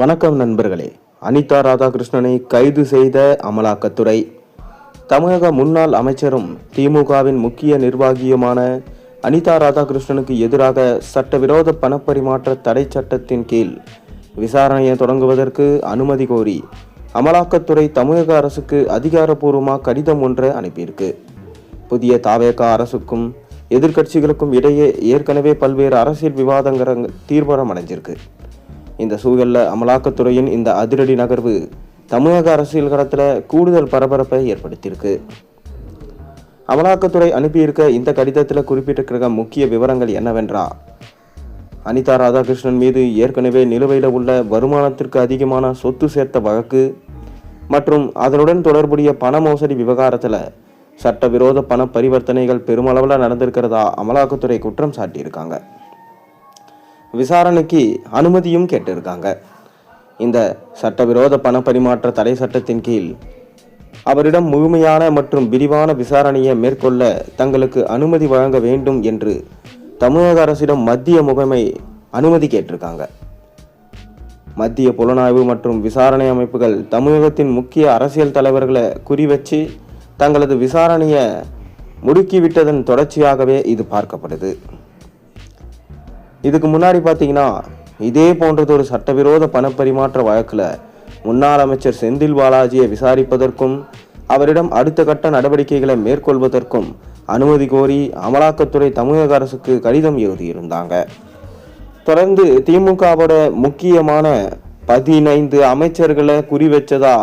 வணக்கம் நண்பர்களே. அனிதா ராதாகிருஷ்ணனை கைது செய்த அமலாக்கத்துறை. தமிழக முன்னாள் அமைச்சரும் திமுகவின் முக்கிய நிர்வாகியுமான அனிதா ராதாகிருஷ்ணனுக்கு எதிராக சட்டவிரோத பணப்பரிமாற்ற தடை சட்டத்தின் கீழ் விசாரணையை தொடங்குவதற்கு அனுமதி கோரி அமலாக்கத்துறை தமிழக அரசுக்கு அதிகாரப்பூர்வமாக கடிதம் ஒன்றை அனுப்பியிருக்கு. புதிய தாவேக அரசுக்கும் எதிர்க்கட்சிகளுக்கும் இடையே ஏற்கனவே பல்வேறு அரசியல் விவாதங்கள் தீர்மானம் அடைஞ்சிருக்கு. இந்த சூழல்ல அமலாக்கத்துறையின் இந்த அதிரடி நகர்வு தமிழக அரசியல் களத்தில் கூடுதல் பரபரப்பை ஏற்படுத்தியிருக்கு. அமலாக்கத்துறை அனுப்பியிருக்க இந்த கடிதத்தில் குறிப்பிட்டிருக்கிற முக்கிய விவரங்கள் என்னவென்றா, அனிதா ராதாகிருஷ்ணன் மீது ஏற்கனவே நிலுவையில் உள்ள வருமானத்திற்கு அதிகமான சொத்து சேர்த்த வழக்கு மற்றும் அதனுடன் தொடர்புடைய பண மோசடி விவகாரத்தில் சட்டவிரோத பண பரிவர்த்தனைகள் பெருமளவில் நடந்திருக்கிறதா அமலாக்கத்துறை குற்றம் சாட்டியிருக்காங்க. விசாரணைக்கு அனுமதியும் கேட்டிருக்காங்க. இந்த சட்டவிரோத பண பரிமாற்ற தடை சட்டத்தின் கீழ் அவரிடம் முழுமையான மற்றும் விரிவான விசாரணையை மேற்கொள்ள தங்களுக்கு அனுமதி வழங்க வேண்டும் என்று தமிழக அரசிடம் மத்திய முகமை அனுமதி கேட்டிருக்காங்க. மத்திய புலனாய்வு மற்றும் விசாரணை அமைப்புகள் தமிழகத்தின் முக்கிய அரசியல் தலைவர்களை குறிவச்சு தங்களது விசாரணையை முடுக்கிவிட்டதன் தொடர்ச்சியாகவே இது பார்க்கப்படுது. இதுக்கு முன்னாடி பார்த்தீங்கன்னா, இதே போன்றது ஒரு சட்டவிரோத பணப்பரிமாற்ற வழக்கில் முன்னாள் அமைச்சர் செந்தில் பாலாஜியை விசாரிப்பதற்கும் அவரிடம் அடுத்த கட்ட நடவடிக்கைகளை மேற்கொள்வதற்கும் அனுமதி கோரி அமலாக்கத்துறை தமிழக அரசுக்கு கடிதம் எழுதியிருந்தாங்க. தொடர்ந்து திமுகவோட முக்கியமான 15 அமைச்சர்களை குறிவச்சதா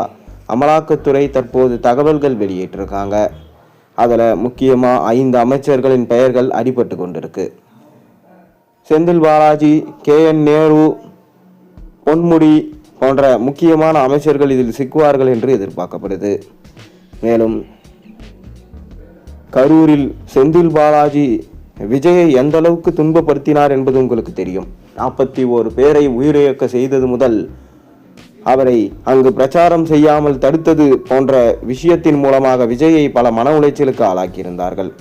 அமலாக்கத்துறை தற்போது தகவல்கள் வெளியிட்டிருக்காங்க. அதில் முக்கியமாக 5 அமைச்சர்களின் பெயர்கள் அடிபட்டு கொண்டிருக்கு. செந்தில் பாலாஜி, KN நேரு, பொன்முடி போன்ற முக்கியமான அமைச்சர்கள் இதில் சிக்குவார்கள் என்று எதிர்பார்க்கப்படுது. மேலும் கரூரில் செந்தில் பாலாஜி விஜயை எந்த அளவுக்கு துன்பப்படுத்தினார் என்பது உங்களுக்கு தெரியும். 41 பேரை உயிரிழக்க செய்தது முதல் அவரை அங்கு பிரச்சாரம் செய்யாமல் தடுத்தது போன்ற விஷயத்தின் மூலமாக விஜயை பல மன உளைச்சலுக்கு ஆளாக்கியிருந்தார்கள்.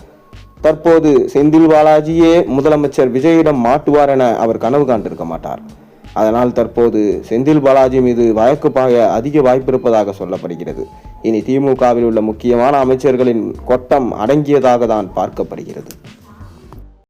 தற்போது செந்தில் பாலாஜியே முதலமைச்சர் விஜயிடம் மாட்டுவார் என அவர் கனவு காண்டிருக்க மாட்டார். அதனால் தற்போது செந்தில் பாலாஜி மீது வழக்கு பாய அதிக வாய்ப்பு இருப்பதாக சொல்லப்படுகிறது. இனி திமுகவில் உள்ள முக்கியமான அமைச்சர்களின் கொட்டம் அடங்கியதாக தான் பார்க்கப்படுகிறது.